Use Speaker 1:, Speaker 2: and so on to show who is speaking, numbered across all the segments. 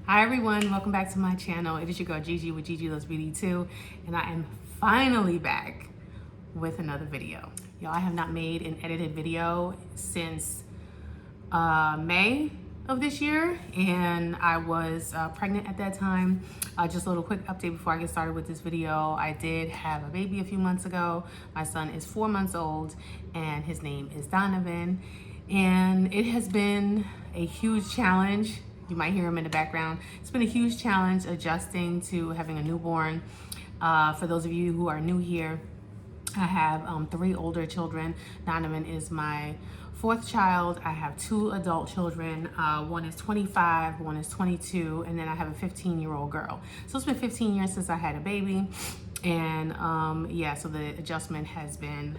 Speaker 1: Hi everyone, welcome back to my channel. It is your girl Gigi with Gigi Loves Beauty 2, and I am finally back with another video. Y'all, I have not made an edited video since May of this year, and I was pregnant at that time. Just a little quick update before I get started with this video. I did have a baby a few months ago. My son is 4 months old, and his name is Donovan, and it has been a huge challenge. You might hear him in the background. It's been a huge challenge adjusting to having a newborn. For those of you who are new here, I have 3 older children. Donovan is my 4th child. I have 2 adult children. One is 25, one is 22, and then I have a 15-year-old girl. So it's been 15 years since I had a baby. And yeah, so the adjustment has been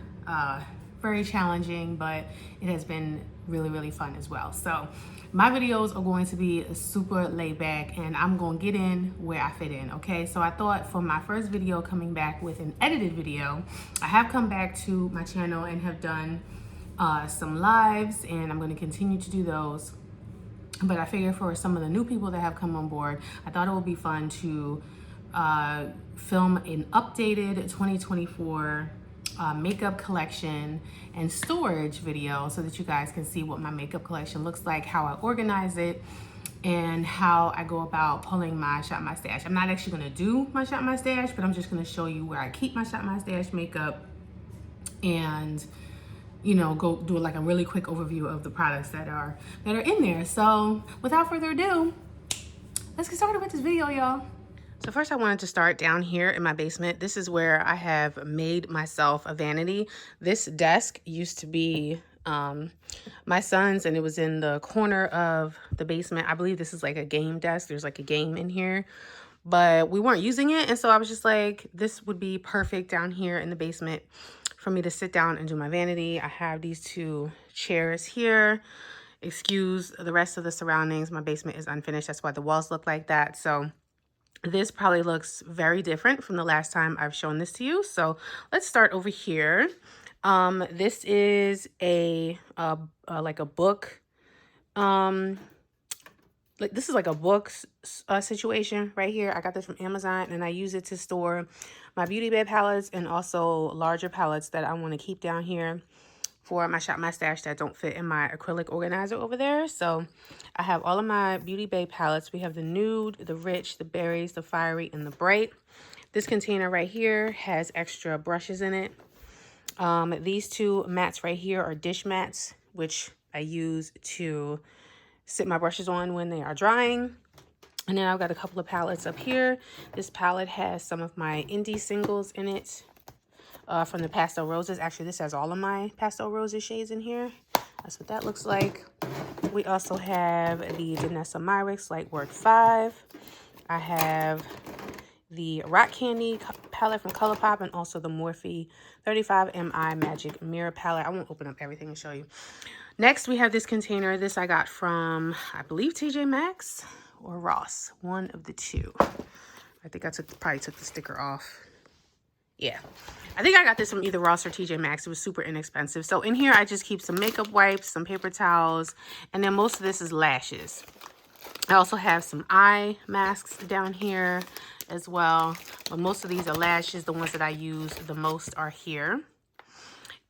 Speaker 1: very challenging, but it has been really, really fun as well. So my videos are going to be super laid back, and I'm going to get in where I fit in, okay? So I thought for my first video coming back with an edited video, I have come back to my channel and have done some lives, and I'm going to continue to do those. But I figure for some of the new people that have come on board, I thought it would be fun to film an updated 2024 makeup collection and storage video so that you guys can see what my makeup collection looks like, how I organize it, and how I go about pulling my Shop My Stash. I'm not actually going to do my Shop My Stash, but I'm just going to show you where I keep my Shop My Stash makeup and, you know, go do like a really quick overview of the products that are in there. So without further ado, let's get started with this video, y'all. So first I wanted to start down here in my basement. This is where I have made myself a vanity. This desk used to be my son's, and it was in the corner of the basement. I believe this is like a game desk. There's like a game in here, but we weren't using it. And so I was just like, this would be perfect down here in the basement for me to sit down and do my vanity. I have these 2 chairs here. Excuse the rest of the surroundings. My basement is unfinished. That's why the walls look like that. So this probably looks very different from the last time I've shown this to you. So let's start over here. This is like a book. This is like a books situation right here. I got this from Amazon, and I use it to store my beauty bed palettes and also larger palettes that I want to keep down here for my Shop My Stash that don't fit in my acrylic organizer over there. So I have all of my Beauty Bay palettes. We have the nude, the rich, the berries, the fiery, and the bright. This container right here has extra brushes in it. These 2 mats right here are dish mats, which I use to sit my brushes on when they are drying. And then I've got a couple of palettes up here. This palette has some of my indie singles in it. From the Pastel Roses. Actually, this has all of my Pastel Roses shades in here. That's what that looks like. We also have the Danessa Myricks Light Work 5. I have the Rock Candy palette from ColourPop, and also the Morphe 35MI Magic Mirror palette. I won't open up everything and show you. Next, we have this container. This I got from, I believe, TJ Maxx or Ross. One of the 2. I think I probably took the sticker off. Yeah, I think I got this from either Ross or TJ Maxx. It was super inexpensive. So in here, I just keep some makeup wipes, some paper towels, and then most of this is lashes. I also have some eye masks down here as well. But most of these are lashes. The ones that I use the most are here.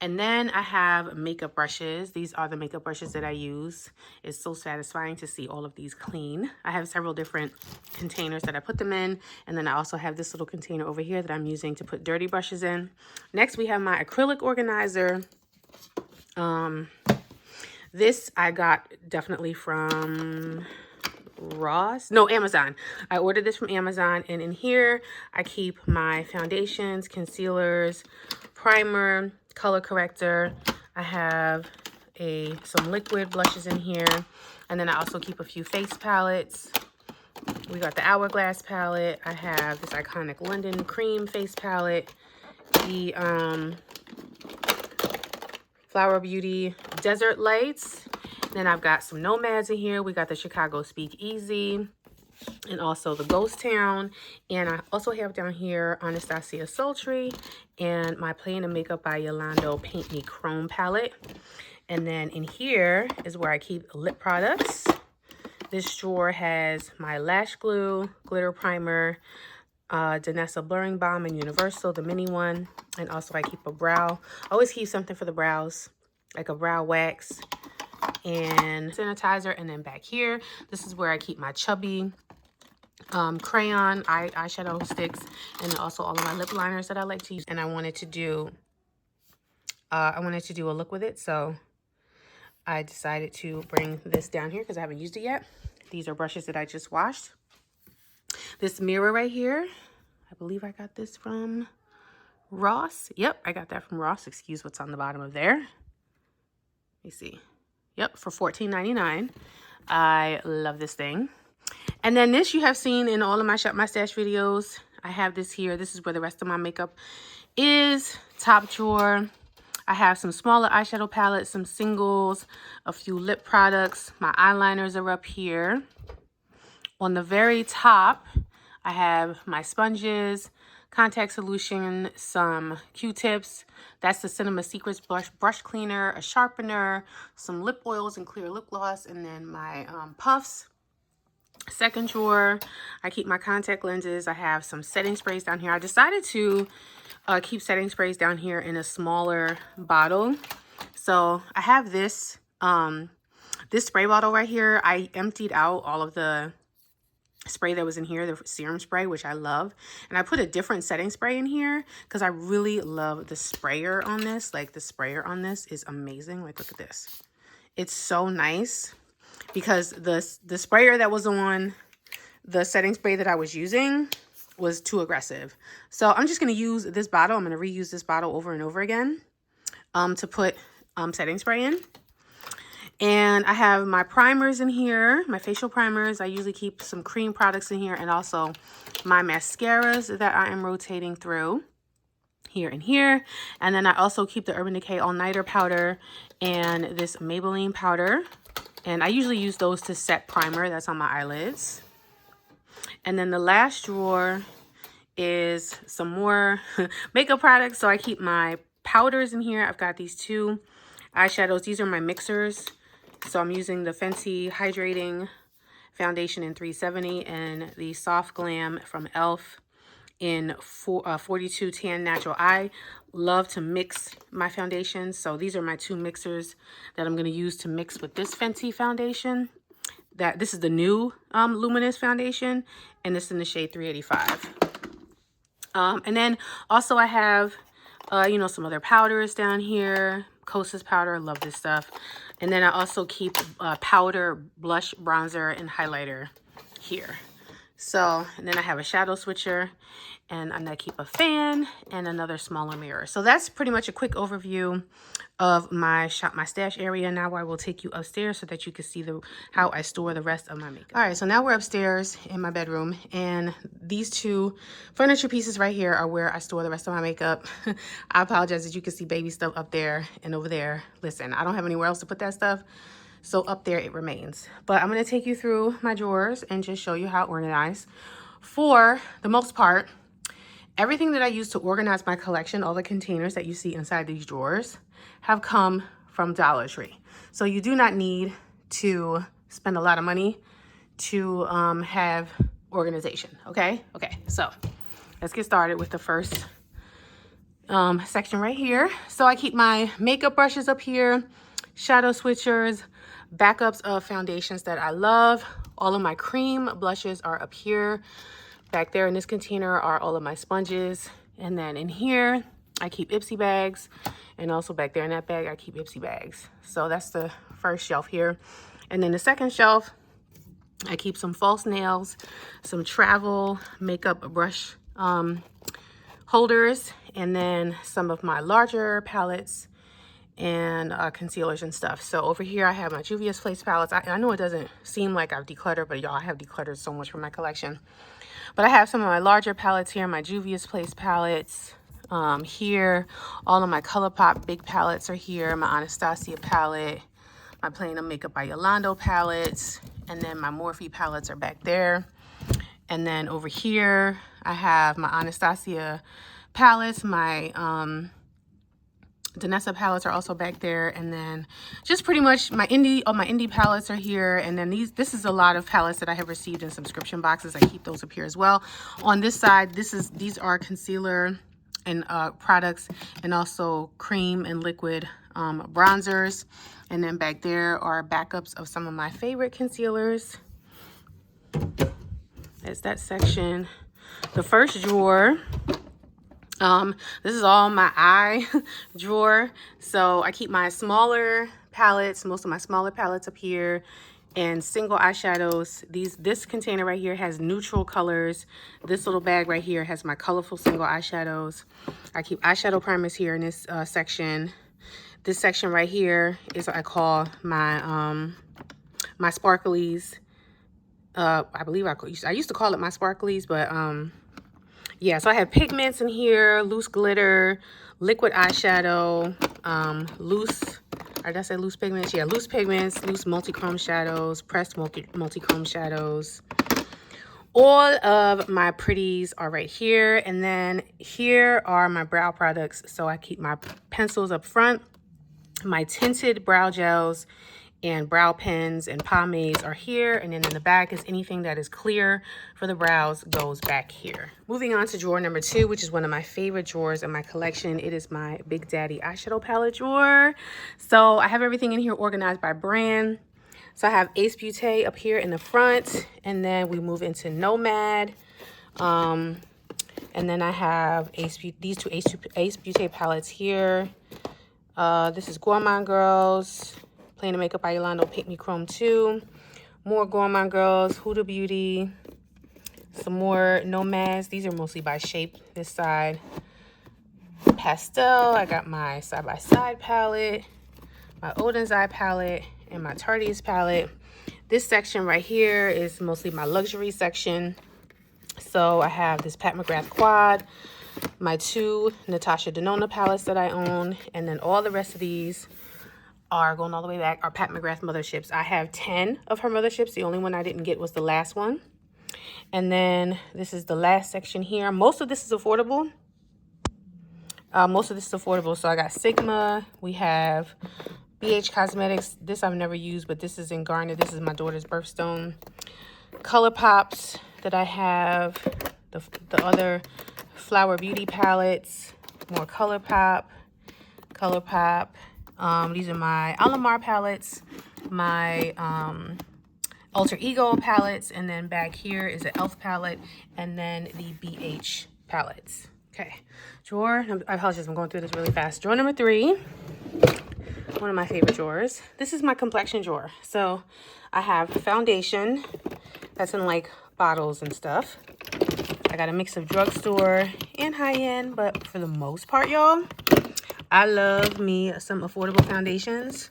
Speaker 1: And then I have makeup brushes. These are the makeup brushes that I use. It's so satisfying to see all of these clean. I have several different containers that I put them in. And then I also have this little container over here that I'm using to put dirty brushes in. Next, we have my acrylic organizer. This I got definitely from Amazon. I ordered this from Amazon, and in here I keep my foundations, concealers, primer, color corrector. I have some liquid blushes in here, and then I also keep a few face palettes. We got the Hourglass palette. I have this iconic London cream face palette, the Flower Beauty Desert Lights. Then I've got some Nomads in here. We got the Chicago Speakeasy, and also the Ghost Town. And I also have down here Anastasia Sultry and my Playing the Makeup by Yolando Paint Me Chrome palette. And then in here is where I keep lip products. This drawer has my lash glue, glitter primer, Danessa blurring balm in Universal, the mini one. And also I keep a brow. I always keep something for the brows, like a brow wax and sanitizer. And then back here, this is where I keep my chubby crayon eyeshadow sticks, and then also all of my lip liners that I like to use. And I wanted to do a look with it, so I decided to bring this down here because I haven't used it yet. These are brushes that I just washed. This mirror right here, I believe I got this from Ross. Yep, I got that from Ross. Excuse what's on the bottom of there. Let me see. Yep, for $14.99. I love this thing. And then this you have seen in all of my Shop My Stash videos. I have this here. This is where the rest of my makeup is. Top drawer. I have some smaller eyeshadow palettes, some singles, a few lip products. My eyeliners are up here. On the very top, I have my sponges, contact solution, some Q-tips. That's the Cinema Secrets brush cleaner, a sharpener, some lip oils and clear lip gloss, and then my puffs. Second drawer, I keep my contact lenses. I have some setting sprays down here. I decided to keep setting sprays down here in a smaller bottle. So I have this this spray bottle right here. I emptied out all of the spray that was in here, the serum spray, which I love. And I put a different setting spray in here because I really love the sprayer on this. Like, the sprayer on this is amazing. Like, look at this. It's so nice because the sprayer that was on the setting spray that I was using was too aggressive. So I'm just going to use this bottle. I'm going to reuse this bottle over and over again to put setting spray in. And I have my primers in here, my facial primers. I usually keep some cream products in here, and also my mascaras that I am rotating through here and here. And then I also keep the Urban Decay All Nighter powder and this Maybelline powder. And I usually use those to set primer that's on my eyelids. And then the last drawer is some more makeup products. So I keep my powders in here. I've got these two eyeshadows. These are my mixers. So I'm using the Fenty Hydrating Foundation in 370 and the Soft Glam from e.l.f. in 42 Tan Natural. I love to mix my foundations. So these are my two mixers that I'm going to use to mix with this Fenty foundation. This is the new Luminous foundation, and this is in the shade 385. And then also I have, you know, some other powders down here. Kosas powder, love this stuff. And then I also keep powder, blush, bronzer, and highlighter here. So, and then I have a shadow switcher, and I keep a fan and another smaller mirror. So that's pretty much a quick overview of my Shop My Stash area. Now I will take you upstairs so that you can see how I store the rest of my makeup. All right, so now we're upstairs in my bedroom, and these two furniture pieces right here are where I store the rest of my makeup. I apologize that you can see baby stuff up there and over there. Listen, I don't have anywhere else to put that stuff, so up there it remains. But I'm going to take you through my drawers and just show you how organized. For the most part, everything that I use to organize my collection, all the containers that you see inside these drawers, have come from Dollar Tree. So you do not need to spend a lot of money to have organization, okay? Okay, so let's get started with the first section right here. So I keep my makeup brushes up here, shadow switchers, backups of foundations that I love. All of my cream blushes are up here. Back there in this container are all of my sponges. And then in here, I keep Ipsy bags. And also back there in that bag, I keep Ipsy bags. So that's the first shelf here. And then the second shelf, I keep some false nails, some travel makeup brush holders, and then some of my larger palettes and concealers and stuff. So over here I have my Juvia's Place palettes. I know it doesn't seem like I've decluttered, but y'all, I have decluttered so much from my collection. But I have some of my larger palettes here, my Juvia's Place palettes here. All of my ColourPop big palettes are here. My Anastasia palette, my Plain of Makeup by Yolando palettes, and then my Morphe palettes are back there. And then over here I have my Anastasia palettes, my Danessa palettes are also back there, and then just pretty much my indie palettes are here. And then this is a lot of palettes that I have received in subscription boxes. I keep those up here as well. On this side, these are concealer and products, and also cream and liquid bronzers. And then back there are backups of some of my favorite concealers. That's that section. The first drawer, this is all my eye drawer. So I keep my smaller palettes, most of my smaller palettes up here, and single eyeshadows. This container right here has neutral colors. This little bag right here has my colorful single eyeshadows. I keep eyeshadow primers here in this section. This section right here is what I call my my sparklies. I believe I used to call it my sparklies, but yeah, so I have pigments in here, loose glitter, liquid eyeshadow, or did I say loose pigments? Yeah, loose pigments, loose multi-chrome shadows, pressed multi-chrome shadows. All of my pretties are right here. And then here are my brow products. So I keep my pencils up front, my tinted brow gels, and brow pens and pomades are here. And then in the back is anything that is clear for the brows goes back here. Moving on to drawer number 2, which is one of my favorite drawers in my collection. It is my Big Daddy eyeshadow palette drawer. So I have everything in here organized by brand. So I have Ace Beauté up here in the front, and then we move into Nomad. And then I have these two Ace Beauté palettes here. This is Gourmand Girls, Plain Makeup by Yolanda, Pick Me Chrome 2. More Gourmand Girls, Huda Beauty. Some more Nomads. These are mostly by shape this side. Pastel. I got my Side by Side palette, my Oden's Eye palette, and my Tardi's palette. This section right here is mostly my luxury section. So I have this Pat McGrath Quad, my 2 Natasha Denona palettes that I own, and then all the rest of these are going all the way back are Pat McGrath motherships. I have 10 of her motherships. The only one I didn't get was the last one. And then this is the last section here. Most of this is affordable. So I got Sigma. We have BH Cosmetics. This I've never used, but this is in Garnet. This is my daughter's birthstone. Color Pops that I have. The other Flower Beauty palettes. More Color Pop. These are my Alamar palettes, my Alter Ego palettes, and then back here is an e.l.f. palette, and then the BH palettes. Okay, drawer, I apologize, I'm going through this really fast. Drawer number 3, one of my favorite drawers. This is my Complexion drawer. So I have foundation that's in like bottles and stuff. I got a mix of drugstore and high-end, but for the most part, y'all, I love me some affordable foundations.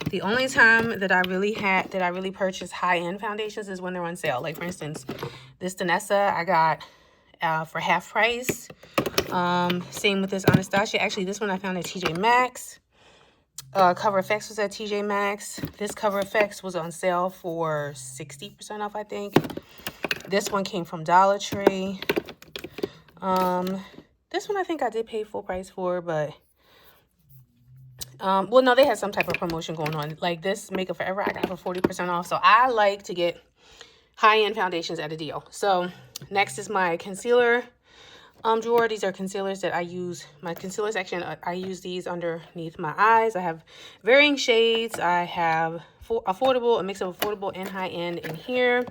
Speaker 1: The only time that I really purchase high-end foundations is when they're on sale. Like, for instance, this Danessa I got for half price. Same with this Anastasia. Actually, this one I found at TJ Maxx. Cover FX was at TJ Maxx. This Cover FX was on sale for 60% off, I think. This one came from Dollar Tree. This one I think I did pay full price for, but well, no, they had some type of promotion going on. Like this Makeup Forever, I got for 40% off. So I like to get high-end foundations at a deal. So next is my concealer drawer. These are concealers that I use. My concealer section, I use these underneath my eyes. I have varying shades. I have a mix of affordable and high-end in here.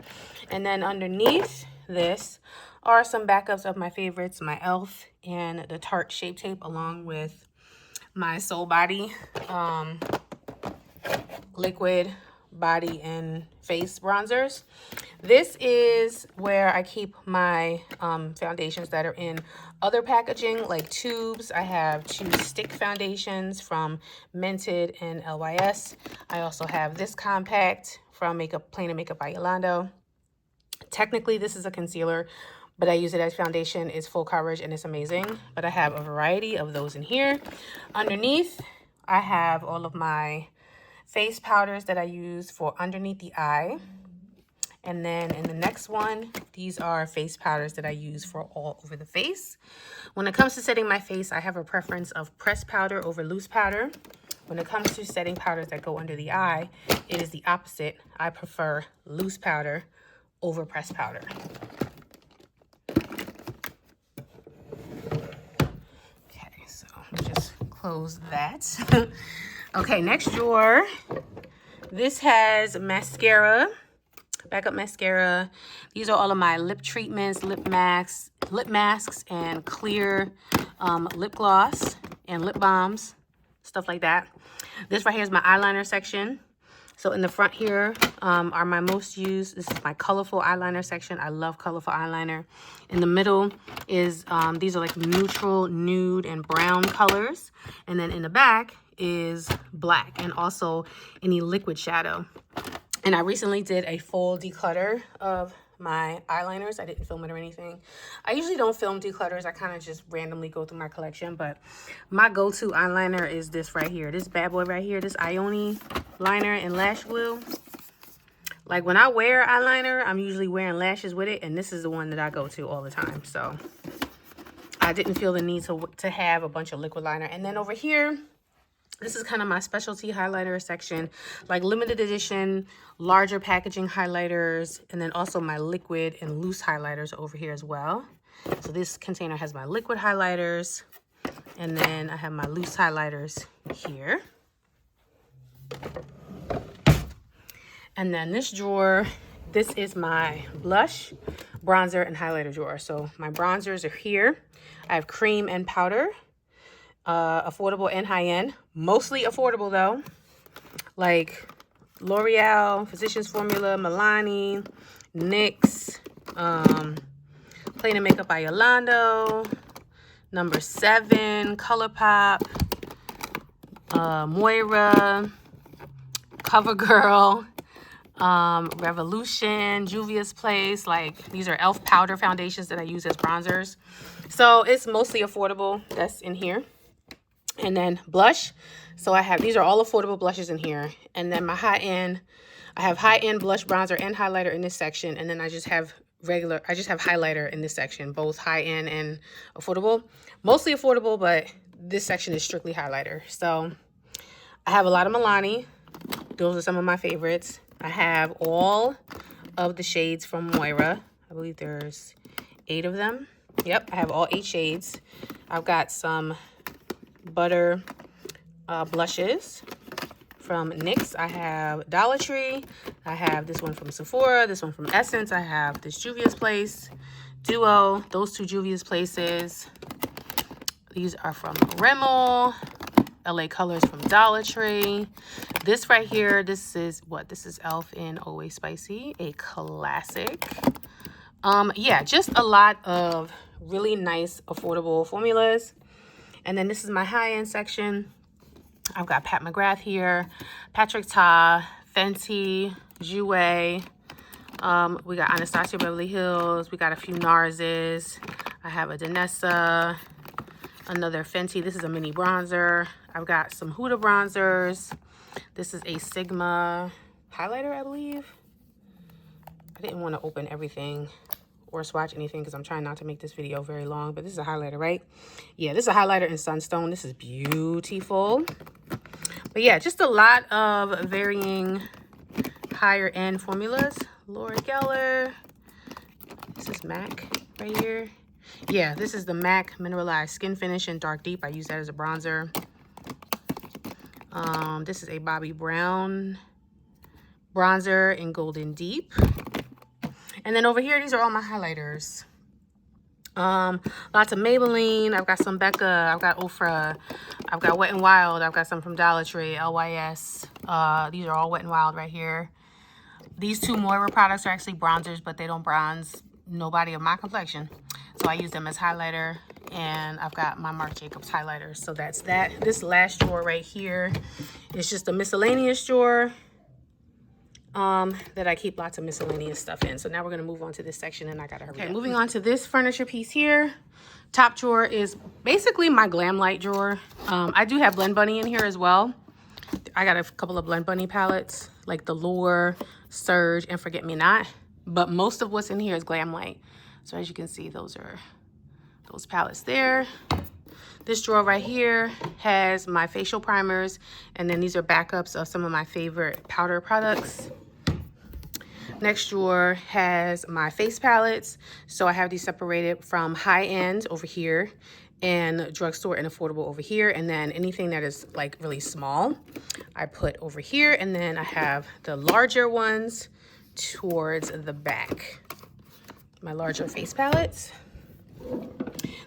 Speaker 1: And then underneath this are some backups of my favorites, my e.l.f. and the Tarte Shape Tape, along with my Soul Body liquid body and face bronzers. This is where I keep my foundations that are in other packaging, like tubes. I have 2 stick foundations from Mented and LYS. I also have this compact from Plain Makeup by Yolanda. Technically, this is a concealer, but I use it as foundation. It's full coverage and it's amazing. But I have a variety of those in here. Underneath, I have all of my face powders that I use for underneath the eye. And then in the next one, these are face powders that I use for all over the face. When it comes to setting my face, I have a preference of pressed powder over loose powder. When it comes to setting powders that go under the eye, it is the opposite. I prefer loose powder over pressed powder. Okay, so let me just close that. Okay, next drawer. This has mascara, backup mascara. These are all of my lip treatments, lip masks, and clear lip gloss and lip balms, stuff like that. This right here is my eyeliner section. So in the front here are my most used. This is my colorful eyeliner section. I love colorful eyeliner. In the middle is, these are like neutral, nude, and brown colors. And then in the back is black and also any liquid shadow. And I recently did a full declutter of my eyeliners. I didn't film it or anything. I usually don't film declutters. I kind of just randomly go through my collection. But my go-to eyeliner is this right here. This bad boy right here. This Ioni liner in Lash Glue. Like when I wear eyeliner, I'm usually wearing lashes with it. And this is the one that I go to all the time. So I didn't feel the need to have a bunch of liquid liner. And then over here, this is kind of my specialty highlighter section, like limited edition, larger packaging highlighters, and then also my liquid and loose highlighters over here as well. So this container has my liquid highlighters, and then I have my loose highlighters here. And then this drawer, this is my blush, bronzer, and highlighter drawer. So my bronzers are here. I have cream and powder. Affordable and high-end, mostly affordable though, like L'Oreal, Physicians Formula, Milani, NYX, Plain and Makeup by Yolando, Number 7, ColourPop, Moira, CoverGirl, Revolution, Juvia's Place. Like these are e.l.f. powder foundations that I use as bronzers. So it's mostly affordable. That's in here. And then blush. So I have, these are all affordable blushes in here. And then my high-end, I have high-end blush, bronzer, and highlighter in this section. And then I just have highlighter in this section, both high-end and affordable. Mostly affordable, but this section is strictly highlighter. So I have a lot of Milani. Those are some of my favorites. I have all of the shades from Moira. I believe there's 8 of them. Yep, I have all 8 shades. I've got some butter blushes from NYX. I have Dollar Tree. I have this one from Sephora, this one from Essence. I have this Juvia's Place Duo, those 2 Juvia's Places. These are from Rimmel. LA Colors from Dollar Tree. This right here, this is what? This is e.l.f. in Always Spicy, a classic. Yeah, just a lot of really nice, affordable formulas. And then this is my high-end section. I've got Pat McGrath here, Patrick Ta, Fenty, Jouer. We got Anastasia Beverly Hills. We got a few Narses. I have a Danessa, another Fenty. This is a mini bronzer. I've got some Huda bronzers. This is a Sigma highlighter, I believe. I didn't want to open everything or swatch anything because I'm trying not to make this video very long, but this is a highlighter, right? Yeah, this is a highlighter in Sunstone. This is beautiful. But yeah, just a lot of varying higher end formulas. Laura Geller. This is MAC right here. Yeah, this is the MAC Mineralized Skin Finish in Dark Deep. I use that as a bronzer. This is a Bobbi Brown bronzer in Golden Deep. And then over here, these are all my highlighters. Lots of Maybelline. I've got some Becca. I've got Ofra. I've got Wet n Wild. I've got some from Dollar Tree, LYS. These are all Wet n Wild right here. These 2 Moira products are actually bronzers, but they don't bronze nobody of my complexion. So I use them as highlighter. And I've got my Marc Jacobs highlighters. So that's that. This last drawer right here is just a miscellaneous drawer. That I keep lots of miscellaneous stuff in. So now we're going to move on to this section and I got to hurry up. Moving on to this furniture piece here. Top drawer is basically my glam light drawer. I do have Blend Bunny in here as well. I got a couple of Blend Bunny palettes like the Lure, Surge, and Forget Me Not. but most of what's in here is Glam Light. So as you can see, those are those palettes there. This drawer right here has my facial primers, and then these are backups of some of my favorite powder products. Next drawer has my face palettes. So I have these separated from high-end over here and drugstore and affordable over here. And then anything that is like really small, I put over here. And then I have the larger ones towards the back, my larger face palettes.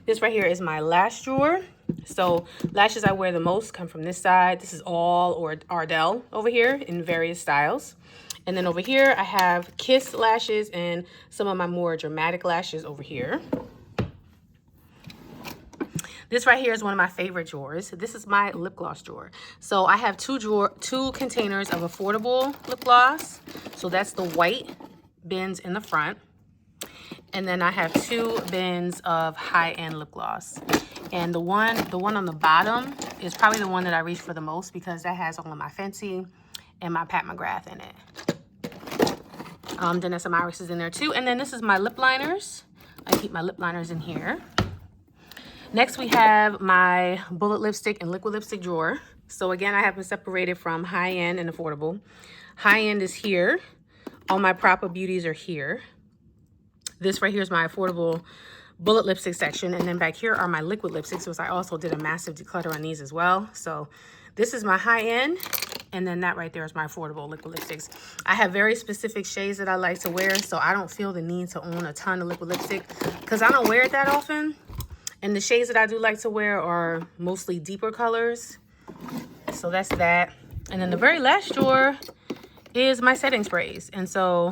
Speaker 1: This right here is my lash drawer. So lashes I wear the most come from this side. This is all Ardell over here in various styles. And then over here, I have Kiss lashes and some of my more dramatic lashes over here. This right here is one of my favorite drawers. This is my lip gloss drawer. So I have two containers of affordable lip gloss. So that's the white bins in the front. And then I have 2 bins of high-end lip gloss. And the one on the bottom is probably the one that I reach for the most because that has all of my Fenty and my Pat McGrath in it. Then there's some irises in there too. And then this is my lip liners. I keep my lip liners in here. Next we have my bullet lipstick and liquid lipstick drawer. So again, I have them separated from high-end and affordable. High-end is here. All my proper beauties are here. This right here is my affordable bullet lipstick section. And then back here are my liquid lipsticks, which I also did a massive declutter on these as well. So this is my high-end. And then that right there is my affordable liquid lipsticks. I have very specific shades that I like to wear, so I don't feel the need to own a ton of liquid lipstick because I don't wear it that often. And the shades that I do like to wear are mostly deeper colors. So that's that. And then the very last drawer is my setting sprays. And so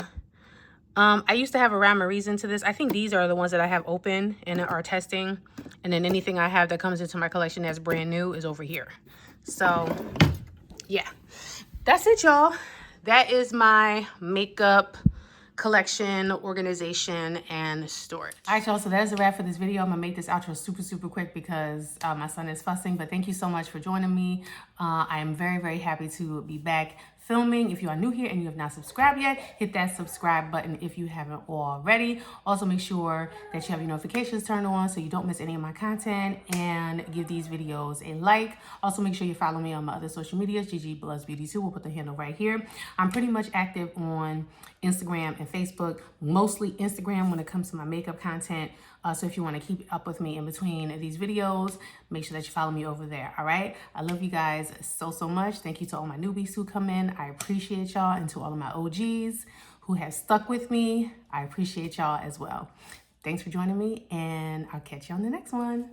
Speaker 1: I used to have a rhyme or reason to this. I think these are the ones that I have open and are testing. And then anything I have that comes into my collection that's brand new is over here. So yeah, that's it, y'all. That is my makeup collection, organization, and storage. All right, y'all, so that is a wrap for this video. I'm gonna make this outro super quick because my son is fussing, but thank you so much for joining me. I am very happy to be back filming. If you are new here and you have not subscribed yet, hit that subscribe button if you haven't already. Also make sure that you have your notifications turned on so you don't miss any of my content, and give these videos a like. Also make sure you follow me on my other social medias, GG Bloods Beauty 2. We'll put the handle right here. I'm pretty much active on Instagram and Facebook, mostly Instagram when it comes to my makeup content. So if you want to keep up with me in between these videos, make sure that you follow me over there. All right. I love you guys so much. Thank you to all my newbies who come in. I appreciate y'all. And to all of my OGs who have stuck with me, I appreciate y'all as well. Thanks for joining me, and I'll catch you on the next one.